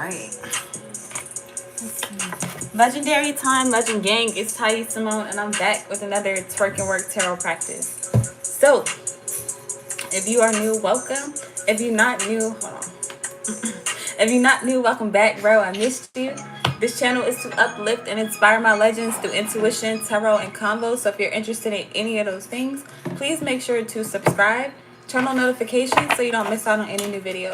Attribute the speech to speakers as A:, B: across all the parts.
A: right. Legendary time, Legend Gang. It's Ty Simone, and I'm back with another Twerking Work Tarot Practice. So, if you are new, welcome. If you're not new, hold on. If you're not new, welcome back, bro. I missed you. This channel is to uplift and inspire my legends through intuition, tarot, and combos. So if you're interested in any of those things, please make sure to subscribe, turn on notifications so you don't miss out on any new videos.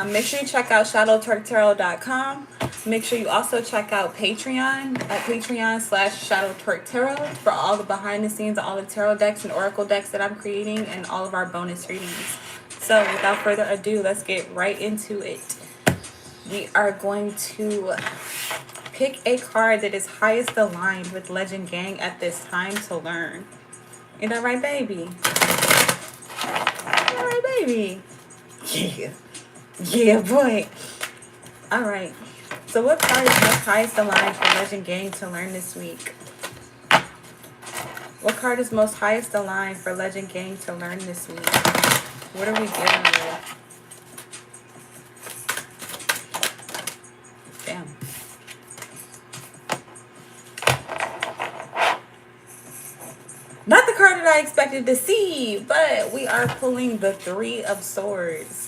A: Make sure you check out shadowtwerktarot.com. Make sure you also check out Patreon at patreon.com/shadowtwerktarot for all the behind the scenes, all the tarot decks and oracle decks that I'm creating, and all of our bonus readings. So without further ado, let's get right into it. We are going to pick a card that is highest aligned with Legend Gang at this time to learn. Is that right, baby? All right, baby. Yeah. Yeah, boy. All right. So what card is most highest aligned for Legend Gang to learn this week? What card is most highest aligned for Legend Gang to learn this week? What are we dealing with? Damn. Not the card that I expected to see, but we are pulling the Three of Swords.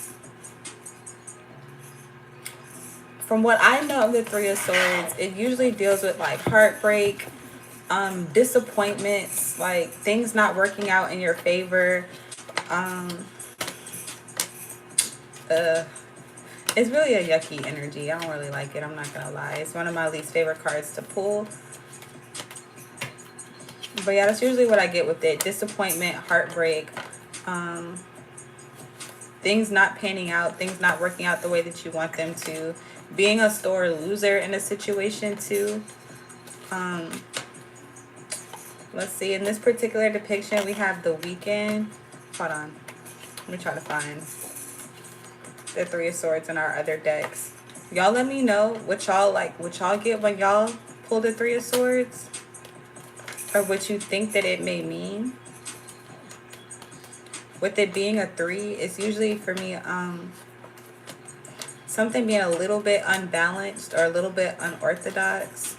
A: From what I know of the Three of Swords, it usually deals with like heartbreak, disappointments, like things not working out in your favor. It's really a yucky energy. I don't really like it. I'm not gonna lie. It's one of my least favorite cards to pull. But yeah, that's usually what I get with it. Disappointment, heartbreak, things not panning out, things not working out the way that you want them to. Being a sore loser in a situation too. Let's see. In this particular depiction, we have the Weekend. Hold on. Let me try to find the Three of Swords in our other decks. Y'all let me know what y'all like, what y'all get when y'all pull the Three of Swords, or what you think that it may mean. With it being a 3, it's usually for me something being a little bit unbalanced or a little bit unorthodox.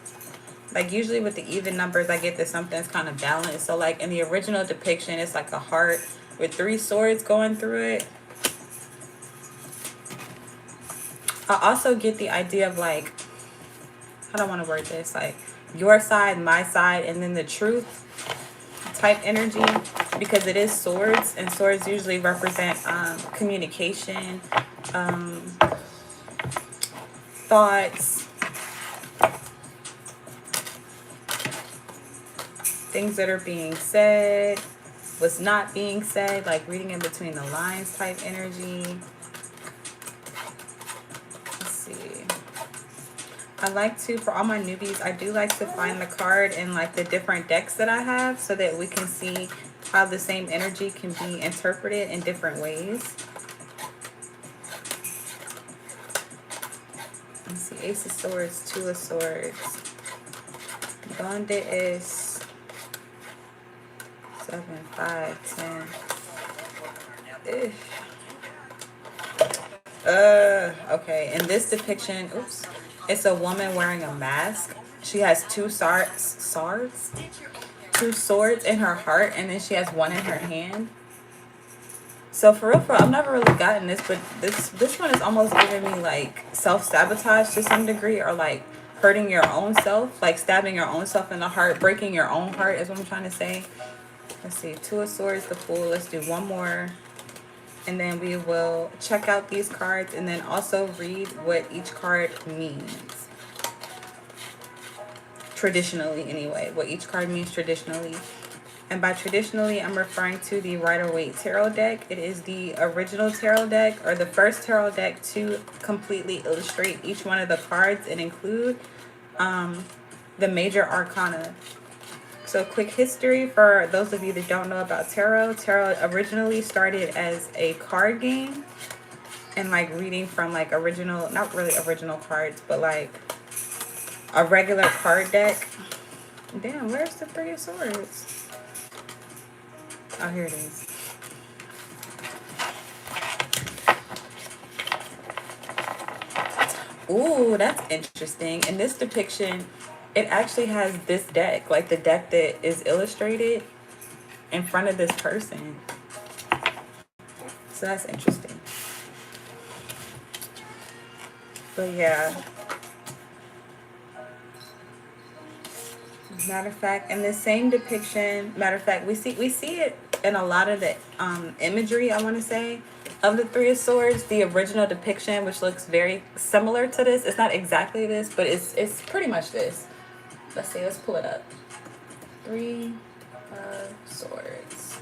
A: Like usually with the even numbers, I get that something's kind of balanced. So like in the original depiction, it's like a heart with 3 swords going through it. I also get the idea of like, I don't want to word this, like your side, my side, and then the truth type energy, because it is swords, and swords usually represent communication, thoughts, things that are being said, what's not being said, like reading in between the lines type energy. I like to, for all my newbies, I do like to find the card in like the different decks that I have so that we can see how the same energy can be interpreted in different ways. Let's see, Ace of Swords, Two of Swords. Donde es 7, 5, 10. Okay, in this depiction, oops. It's a woman wearing a mask. She has two swords in her heart, and then she has one in her hand. So for real, I've never really gotten this, but this one is almost giving me like self-sabotage to some degree, or like hurting your own self, like stabbing your own self in the heart, breaking your own heart is what I'm trying to say. Let's see, Two of Swords, the Fool. Let's do one more. And then we will check out these cards and then also read what each card means. Traditionally, anyway. What each card means traditionally. And by traditionally, I'm referring to the Rider-Waite Tarot deck. It is the original tarot deck, or the first tarot deck to completely illustrate each one of the cards and include the major arcana. So quick history for those of you that don't know about tarot. Tarot originally started as a card game and like reading from like original, not really original cards, but like a regular card deck. Damn, where's the Three of Swords? Oh, here it is. Ooh, that's interesting. In this depiction, it actually has this deck, like the deck that is illustrated in front of this person. So that's interesting. But yeah. Matter of fact, in this same depiction, matter of fact, we see it in a lot of the imagery, I want to say, of the Three of Swords. The original depiction, which looks very similar to this, it's not exactly this, but it's pretty much this. Let's see, let's pull it up. Three of Swords.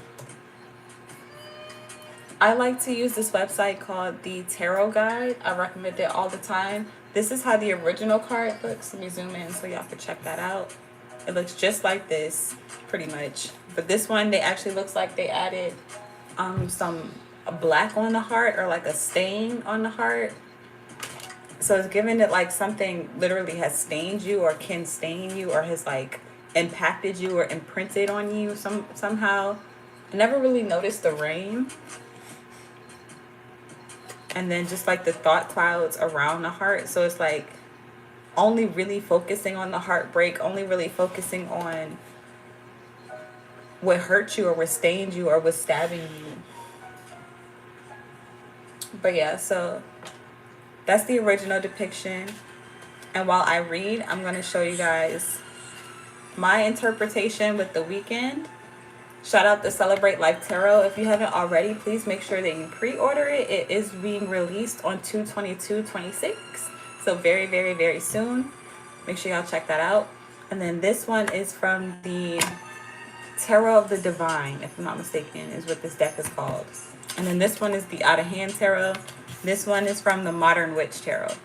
A: I like to use this website called the Tarot Guide. I recommend it all the time. This is how the original card looks. Let me zoom in so y'all can check that out. It looks just like this, pretty much. But this one, they actually looks like they added some black on the heart, or like a stain on the heart. So it's giving it like something literally has stained you, or can stain you, or has like impacted you or imprinted on you somehow. I never really noticed the rain. And then just like the thought clouds around the heart. So it's like only really focusing on the heartbreak, only really focusing on what hurt you or what stained you or what stabbing you. But yeah, so that's the original depiction. And while I read, I'm going to show you guys my interpretation with the weekend. Shout out to Celebrate Life Tarot. If you haven't already, please make sure that you pre-order it. It is being released on 2/22/26. So very, very, very soon. Make sure y'all check that out. And then this one is from the Tarot of the Divine, if I'm not mistaken, is what this deck is called. And then this one is the Out of Hand Tarot. This one is from the Modern Witch Tarot.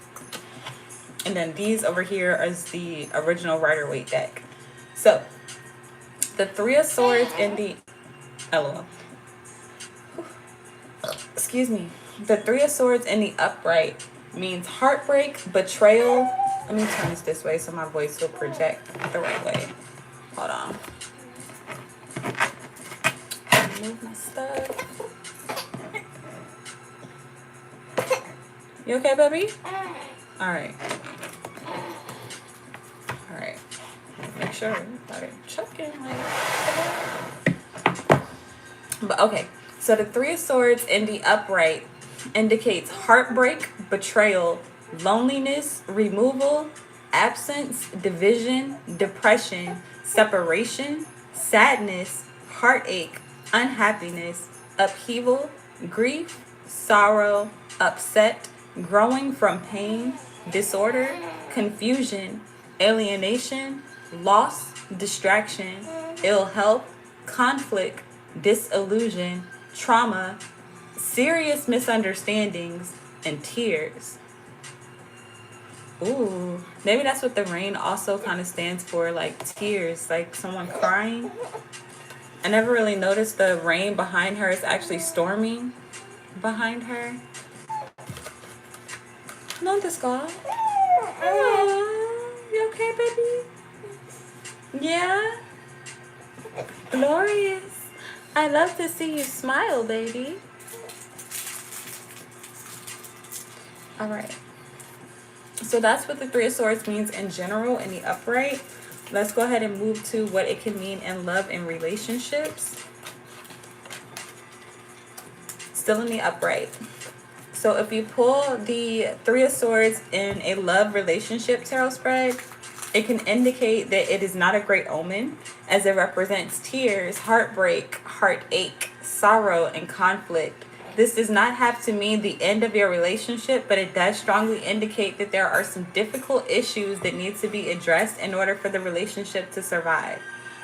A: And then these over here is the original Rider-Waite deck. So, the Three of Swords in the... LOL. Excuse me. The Three of Swords in the upright means heartbreak, betrayal. Let me turn this way so my voice will project the right way. Hold on. Move my stuff. You okay, baby? All right. All right. Make sure I'm choking. But okay. So the Three of Swords in the upright indicates heartbreak, betrayal, loneliness, removal, absence, division, depression, separation, sadness, heartache, unhappiness, upheaval, grief, sorrow, upset, growing from pain, disorder, confusion, alienation, loss, distraction, ill health, conflict, disillusion, trauma, serious misunderstandings, and tears. Ooh, maybe that's what the rain also kind of stands for, like tears, like someone crying. I never really noticed the rain behind her is actually storming behind her. No, this guy. Oh, you okay, baby? Yeah? Glorious. I love to see you smile, baby. All right. So that's what the Three of Swords means in general in the upright. Let's go ahead and move to what it can mean in love and relationships. Still in the upright. So if you pull the Three of Swords in a love relationship tarot spread, it can indicate that it is not a great omen, as it represents tears, heartbreak, heartache, sorrow, and conflict. This does not have to mean the end of your relationship, but it does strongly indicate that there are some difficult issues that need to be addressed in order for the relationship to survive.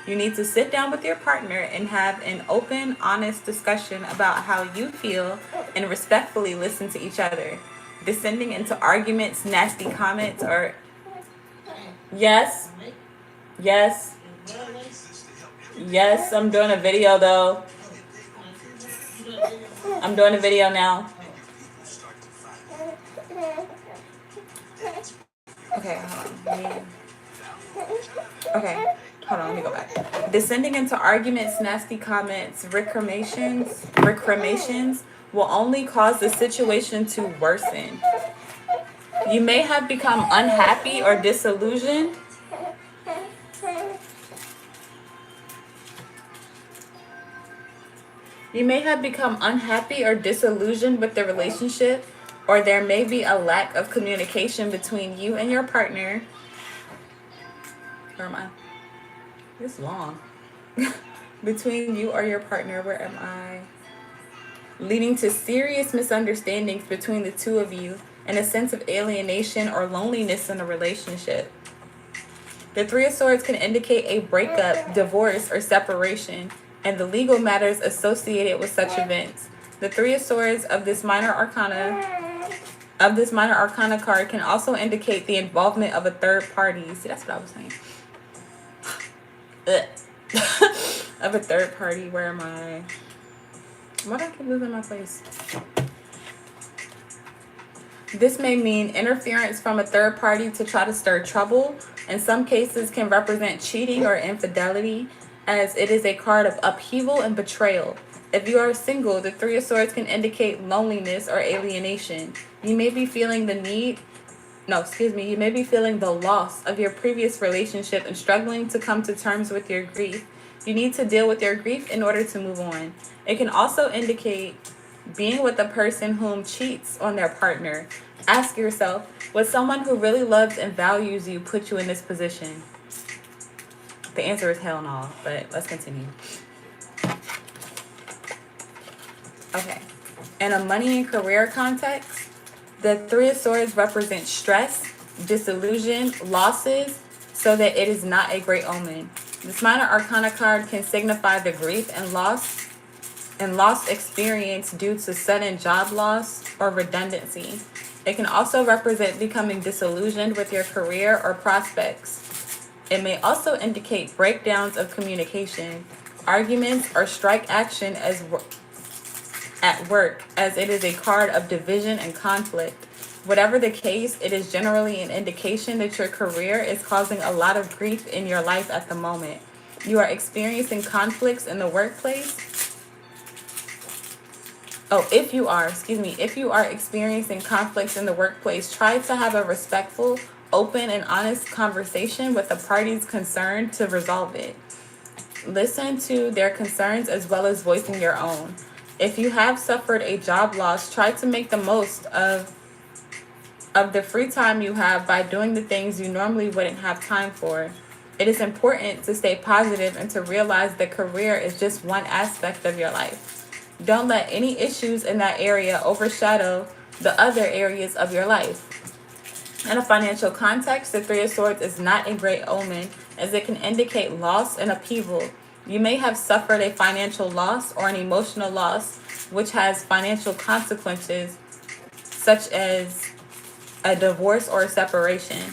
A: You need to sit down with your partner and have an open, honest discussion about how you feel and respectfully listen to each other. Descending into arguments, nasty comments, or... Yes. Yes. Yes, I'm doing a video though. I'm doing a video now. Okay, hold on. Okay, hold on, let me go back. Descending into arguments, nasty comments, recriminations will only cause the situation to worsen. You may have become unhappy or disillusioned. You may have become unhappy or disillusioned with the relationship, or there may be a lack of communication between you and your partner. Where am I? It's long. Between you or your partner, where am I? Leading to serious misunderstandings between the two of you and a sense of alienation or loneliness in a relationship. The Three of Swords can indicate a breakup, divorce, or separation, and the legal matters associated with such events. The Three of Swords of this minor arcana card can also indicate the involvement of a third party. See, that's what I was saying. Of a third party. Where am I? Why do I keep losing my place? This may mean interference from a third party to try to stir trouble. In some cases can represent cheating or infidelity, as it is a card of upheaval and betrayal. If you are single, the Three of Swords can indicate loneliness or alienation. You may be feeling you may be feeling the loss of your previous relationship and struggling to come to terms with your grief. You need to deal with your grief in order to move on. It can also indicate being with a person whom cheats on their partner. Ask yourself, would someone who really loves and values you put you in this position? The answer is hell no, but let's continue. Okay. In a money and career context, the Three of Swords represents stress, disillusion, losses, so that it is not a great omen. This minor arcana card can signify the grief and lost experience due to sudden job loss or redundancy. It can also represent becoming disillusioned with your career or prospects. It may also indicate breakdowns of communication, arguments, or strike action at work, as it is a card of division and conflict. Whatever the case, it is generally an indication that your career is causing a lot of grief in your life at the moment. You are experiencing conflicts in the workplace. If you are experiencing conflicts in the workplace, try to have a respectful, open, and honest conversation with the parties concerned to resolve it. Listen to their concerns as well as voicing your own. If you have suffered a job loss, try to make the most of the free time you have by doing the things you normally wouldn't have time for. It is important to stay positive and to realize that career is just one aspect of your life. Don't let any issues in that area overshadow the other areas of your life. In a financial context, the Three of Swords is not a great omen, as it can indicate loss and upheaval. You may have suffered a financial loss or an emotional loss, which has financial consequences, such as a divorce or a separation.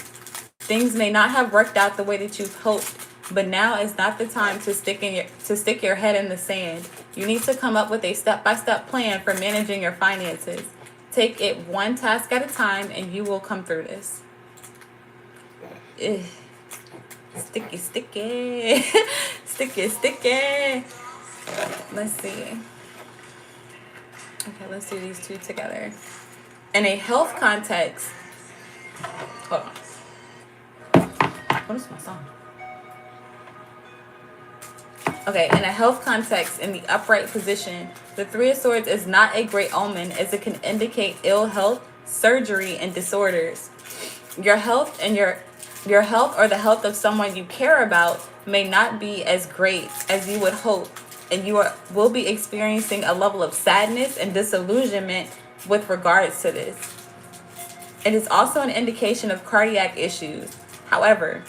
A: Things may not have worked out the way that you've hoped, but now is not the time to stick your head in the sand. You need to come up with a step-by-step plan for managing your finances. Take it one task at a time, and you will come through this. Sticky. Sticky. Let's see. Okay, let's do these two together. In a health context, hold on. What is my song? Okay, in a health context, in the upright position, the Three of Swords is not a great omen, as it can indicate ill health, surgery, and disorders. Your health or the health of someone you care about may not be as great as you would hope, and will be experiencing a level of sadness and disillusionment with regards to this. It is also an indication of cardiac issues. However,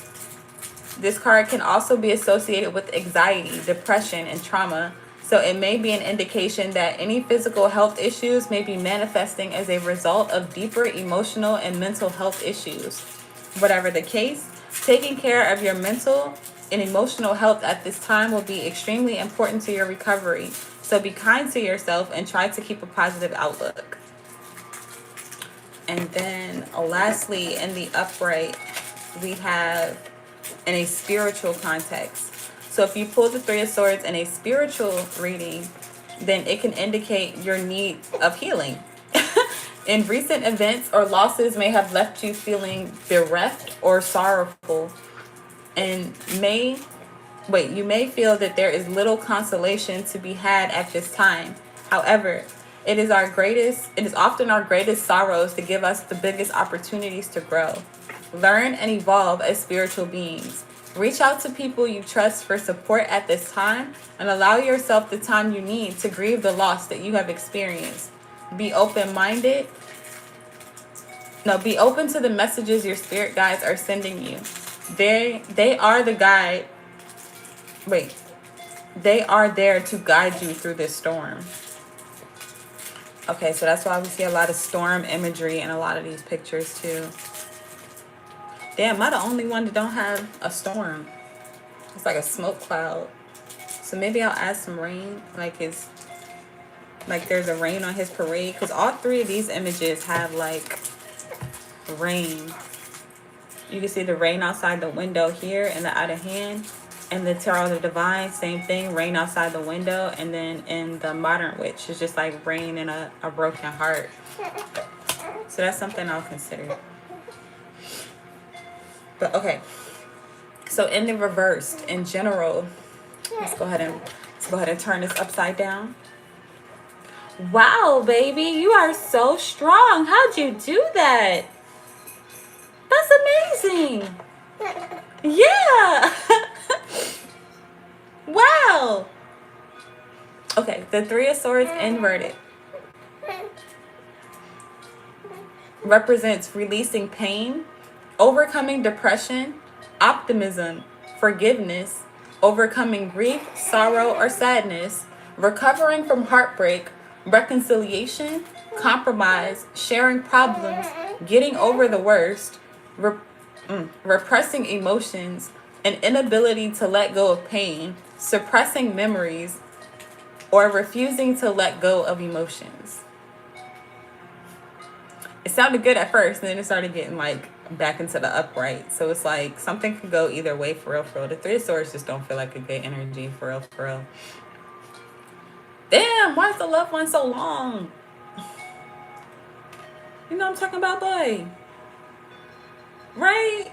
A: this card can also be associated with anxiety, depression, and trauma, so it may be an indication that any physical health issues may be manifesting as a result of deeper emotional and mental health issues. Whatever the case, taking care of your mental and emotional health at this time will be extremely important to your recovery, so be kind to yourself and try to keep a positive outlook. And then lastly, in the upright, we have in a spiritual context. So if you pull the Three of Swords in a spiritual reading, then it can indicate your need of healing. In recent events or losses may have left you feeling bereft or sorrowful, and you may feel that there is little consolation to be had at this time. However, it is often our greatest sorrows that give us the biggest opportunities to grow, learn, and evolve as spiritual beings. Reach out to people you trust for support at this time, and allow yourself the time you need to grieve the loss that you have experienced. Be open-minded. No, be open to the messages your spirit guides are sending you. They are the guide. Wait. They are there to guide you through this storm. Okay, so that's why we see a lot of storm imagery in a lot of these pictures too. Damn, am I the only one that don't have a storm? It's like a smoke cloud. So maybe I'll add some rain. Like there's a rain on his parade. Because all three of these images have like rain. You can see the rain outside the window here in the out of hand. And the Tarot of the Divine, same thing, rain outside the window. And then in the Modern Witch, it's just like rain in a broken heart. So that's something I'll consider. But okay. So in the reversed, in general, let's go ahead and turn this upside down. Wow, baby, you are so strong. How'd you do that? That's amazing. Yeah. Wow. Okay, the Three of Swords inverted represents releasing pain, overcoming depression, optimism, forgiveness, overcoming grief, sorrow, or sadness, recovering from heartbreak, reconciliation, compromise, sharing problems, getting over the worst, repressing emotions, an inability to let go of pain, suppressing memories, or refusing to let go of emotions. It sounded good at first, and then it started getting like back into the upright. So it's like something could go either way for real, for real. The Three of Swords just don't feel like a good energy for real, for real. Damn, why is the loved one so long? You know what I'm talking about, boy? Right?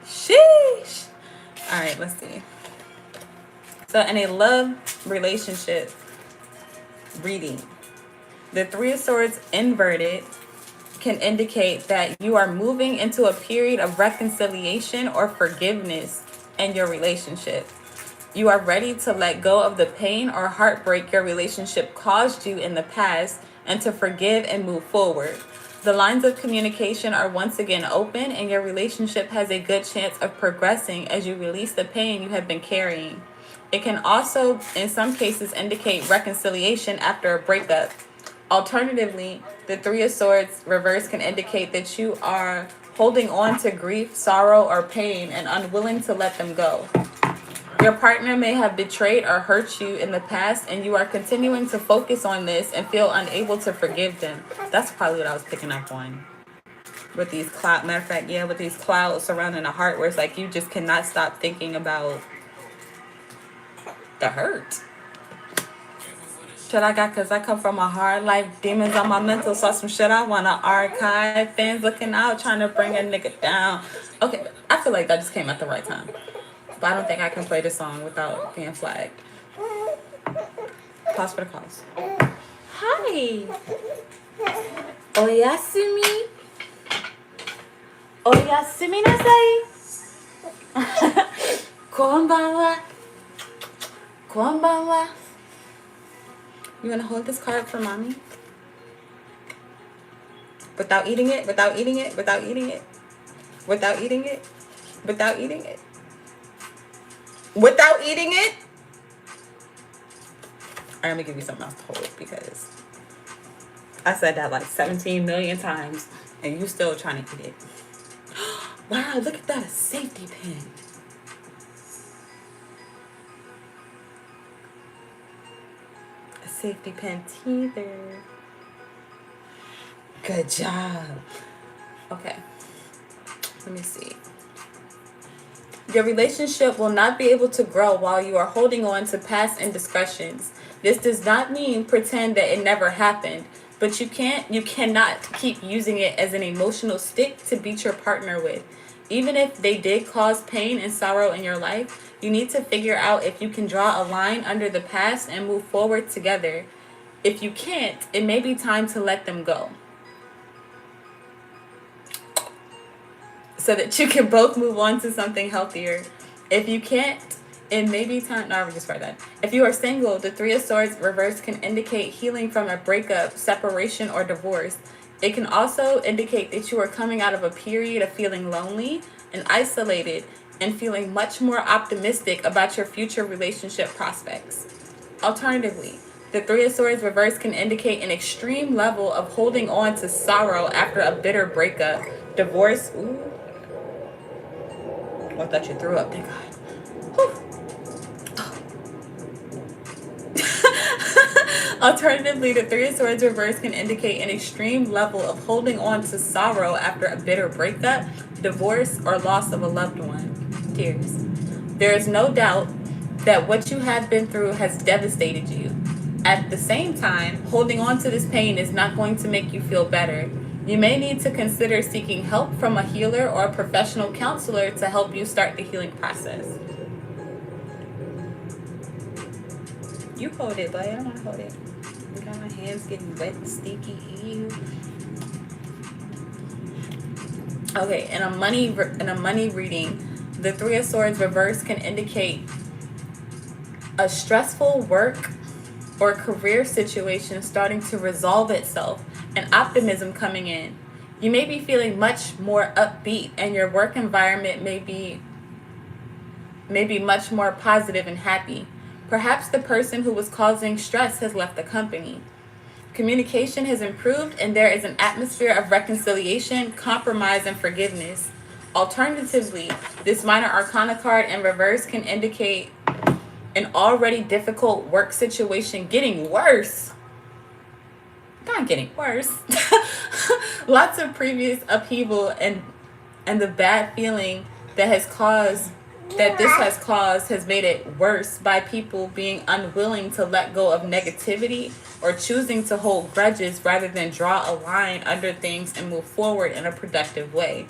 A: Sheesh. All right, let's see. So in a love relationship reading, the Three of Swords inverted can indicate that you are moving into a period of reconciliation or forgiveness in your relationship. You are ready to let go of the pain or heartbreak your relationship caused you in the past and to forgive and move forward. The lines of communication are once again open, and your relationship has a good chance of progressing as you release the pain you have been carrying. It can also, in some cases, indicate reconciliation after a breakup. Alternatively, the Three of Swords reverse can indicate that you are holding on to grief, sorrow, or pain and unwilling to let them go. Your partner may have betrayed or hurt you in the past, and you are continuing to focus on this and feel unable to forgive them. That's probably what I was picking up on. With these clouds, matter of fact, yeah, with these clouds surrounding the heart, where it's like you just cannot stop thinking about the hurt. Shit I got, because I come from a hard life, demons on my mental, saw some shit I want to archive, fans looking out, trying to bring a nigga down. Okay, I feel like that just came at the right time. But I don't think I can play this song without being flagged. Pause for the cause. Hi. Oyasumi. Oyasumi nasai. Konbanwa. Konbanwa. You want to hold this card for mommy? Without eating it, without eating it, without eating it. Without eating it, without eating it. Without eating it? I'm going to give you something else to hold, because I said that like 17 million times and you still trying to eat it. Wow, look at that, a safety pin. A safety pin teether. Good job. Okay, let me see. Your relationship will not be able to grow while you are holding on to past indiscretions. This does not mean pretend that it never happened. But you cannot keep using it as an emotional stick to beat your partner with. Even if they did cause pain and sorrow in your life, you need to figure out if you can draw a line under the past and move forward together. If you can't, it may be time to let them go, so that you can both move on to something healthier. If you can't, it may be time. No, I just read that. If you are single, the Three of Swords reverse can indicate healing from a breakup, separation, or divorce. It can also indicate that you are coming out of a period of feeling lonely and isolated and feeling much more optimistic about your future relationship prospects. Alternatively, the Three of Swords reverse can indicate an extreme level of holding on to sorrow after a bitter breakup, divorce. Ooh. I thought you threw up, thank God. Alternatively, the Three of Swords reverse can indicate an extreme level of holding on to sorrow after a bitter breakup, divorce, or loss of a loved one. Tears. There is no doubt that what you have been through has devastated you. At the same time, holding on to this pain is not going to make you feel better. You may need to consider seeking help from a healer or a professional counselor to help you start the healing process. You hold it, but I don't want to hold it. Look at my hands getting wet and sticky. Ew. Okay, in a money reading, the Three of Swords reverse can indicate a stressful work or career situation starting to resolve itself and optimism coming in. You may be feeling much more upbeat, and your work environment may be much more positive and happy. Perhaps the person who was causing stress has left the company. Communication has improved, and there is an atmosphere of reconciliation, compromise, and forgiveness. Alternatively, this minor arcana card in reverse can indicate an already difficult work situation getting worse. Not getting worse. Lots of previous upheaval and the bad feeling that this has caused has made it worse by people being unwilling to let go of negativity or choosing to hold grudges rather than draw a line under things and move forward in a productive way.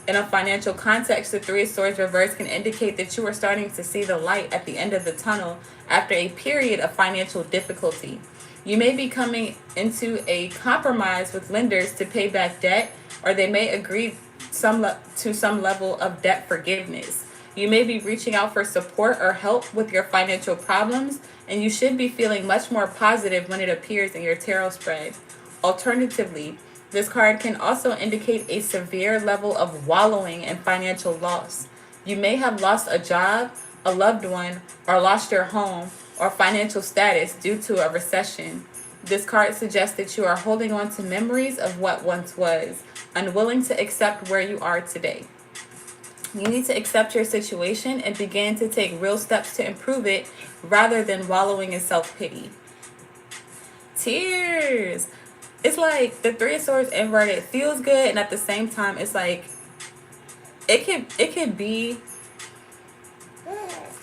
A: In a financial context, the Three of Swords reverse can indicate that you are starting to see the light at the end of the tunnel after a period of financial difficulty. You may be coming into a compromise with lenders to pay back debt, or they may agree to some level of debt forgiveness. You may be reaching out for support or help with your financial problems, and you should be feeling much more positive when it appears in your tarot spread. Alternatively, this card can also indicate a severe level of wallowing in financial loss. You may have lost a job, a loved one, or lost your home or financial status due to a recession. This card suggests that you are holding on to memories of what once was, unwilling to accept where you are today. You need to accept your situation and begin to take real steps to improve it rather than wallowing in self-pity. Tears. It's like the Three of Swords inverted feels good, and at the same time, it's like it could be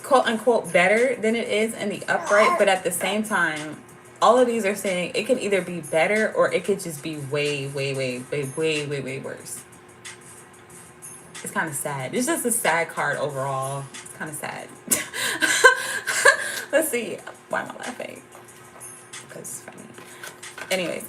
A: quote unquote better than it is in the upright, but at the same time, all of these are saying it could either be better or it could just be way worse. It's kind of sad. It's just a sad card overall. It's kind of sad. Let's see. Why am I laughing? Because it's funny. Anyways.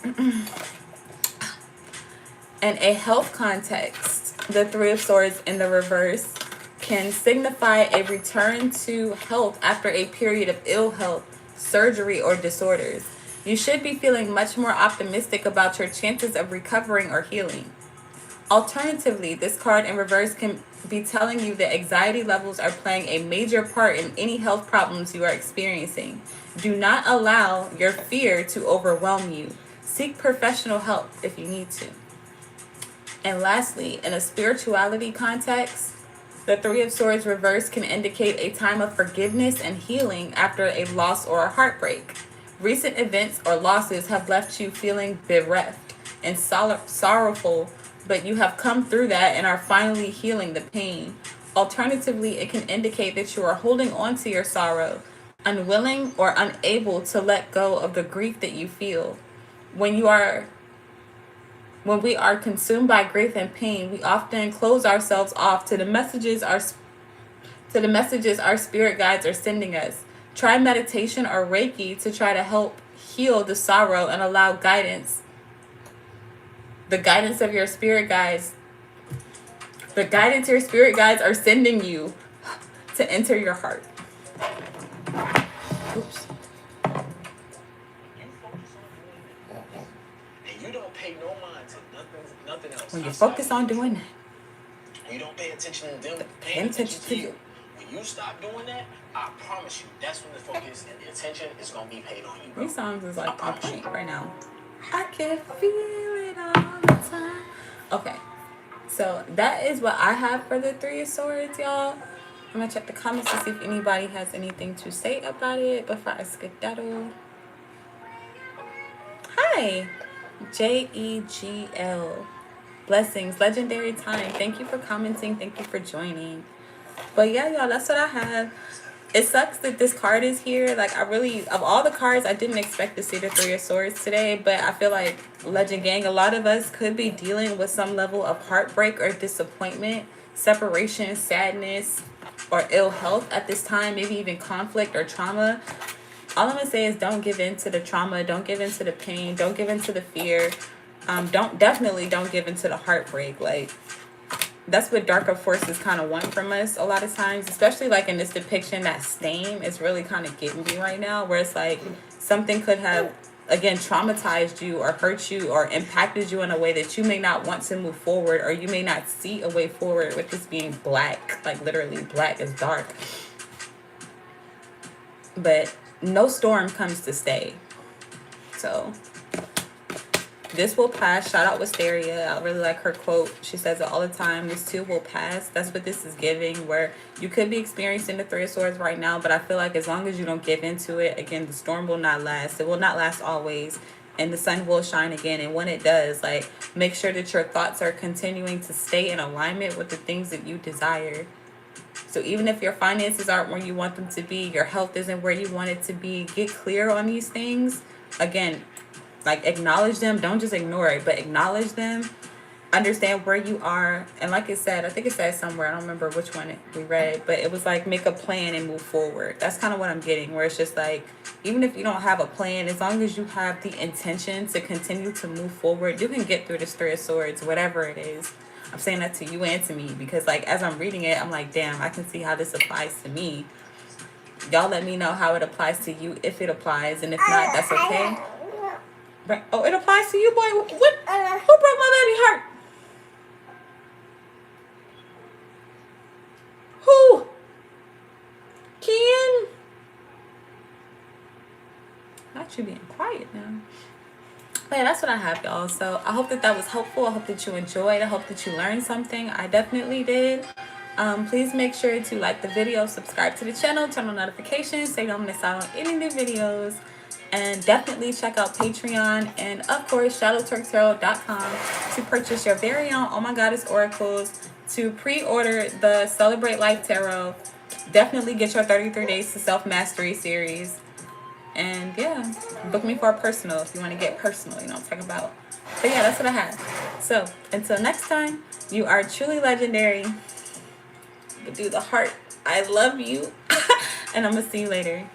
A: In a health context, the Three of Swords in the reverse can signify a return to health after a period of ill health, surgery, or disorders. You should be feeling much more optimistic about your chances of recovering or healing. Alternatively, this card in reverse can be telling you that anxiety levels are playing a major part in any health problems you are experiencing. Do not allow your fear to overwhelm you. Seek professional help if you need to. And lastly, in a spirituality context, the Three of Swords reverse can indicate a time of forgiveness and healing after a loss or a heartbreak. Recent events or losses have left you feeling bereft and sorrowful, but you have come through that and are finally healing the pain. Alternatively, it can indicate that you are holding on to your sorrow, unwilling or unable to let go of the grief that you feel. when we are consumed by grief and pain, we often close ourselves off to the messages our spirit guides are sending us. Try meditation or Reiki to try to help heal the sorrow and allow guidance. The guidance of your spirit guides. The guidance your spirit guides are sending you to enter your heart. Oops.
B: And you don't pay no mind to nothing else.
A: When you focus on doing that,
B: you don't pay attention to them.
A: Pay attention to you.
B: When you stop doing that, I promise you, that's when the focus and the attention is gonna be paid on you. Bro.
A: These songs is like on point right now. I can feel it all the time. Okay, so that is what I have for the Three of Swords, y'all. I'm gonna check the comments to see if anybody has anything to say about it before I skedaddle. Hi, G.A.N.G. Blessings, legendary time. Thank you for commenting. Thank you for joining. But yeah, y'all, that's what I have. It sucks that this card is here. Like, I really, of all the cards, I didn't expect to see the Three of Swords today. But I feel like, Legend Gang, a lot of us could be dealing with some level of heartbreak or disappointment, separation, sadness, or ill health at this time. Maybe even conflict or trauma. All I'm going to say is don't give in to the trauma. Don't give in to the pain. Don't give in to the fear. Definitely don't give in to the heartbreak. Like, that's what darker forces kind of want from us a lot of times, especially like in this depiction. That stain is really kind of getting me right now, where it's like something could have, again, traumatized you or hurt you or impacted you in a way that you may not want to move forward, or you may not see a way forward with this being black, like literally black is dark. But no storm comes to stay. So this will pass. Shout out Wisteria. I really like her quote. She says it all the time. This too will pass. That's what this is giving, where you could be experiencing the Three of Swords right now, but I feel like as long as you don't give into it, again, the storm will not last. It will not last always, and the sun will shine again. And when it does, like, make sure that your thoughts are continuing to stay in alignment with the things that you desire. So even if your finances aren't where you want them to be, your health isn't where you want it to be, get clear on these things. Again, like, acknowledge them. Don't just ignore it, but acknowledge them. Understand where you are. And like it said, I think it said somewhere, I don't remember which one we read, but it was like, make a plan and move forward. That's kind of what I'm getting, where it's just like, even if you don't have a plan, as long as you have the intention to continue to move forward, you can get through this Three of Swords, whatever it is. I'm saying that to you and to me, because like, as I'm reading it, I'm like, damn, I can see how this applies to me. Y'all let me know how it applies to you, if it applies, and if not, that's okay. Right. Oh, it applies to you, boy. What? Who broke my baby heart? Who? G.A.N.G? Not you being quiet now. But yeah, that's what I have, y'all. So I hope that was helpful. I hope that you enjoyed. I hope that you learned something. I definitely did. Please make sure to like the video, subscribe to the channel, turn on notifications so you don't miss out on any new videos. And definitely check out Patreon and, of course, shadowtwerktarot.com to purchase your very own Oh My Goddess Oracles, to pre-order the Celebrate Life Tarot. Definitely get your 33 Days to Self-Mastery series. And, yeah, book me for a personal if you want to get personal, you know what I'm talking about. But, yeah, that's what I have. So, until next time, you are truly legendary. But do the heart. I love you. And I'm going to see you later.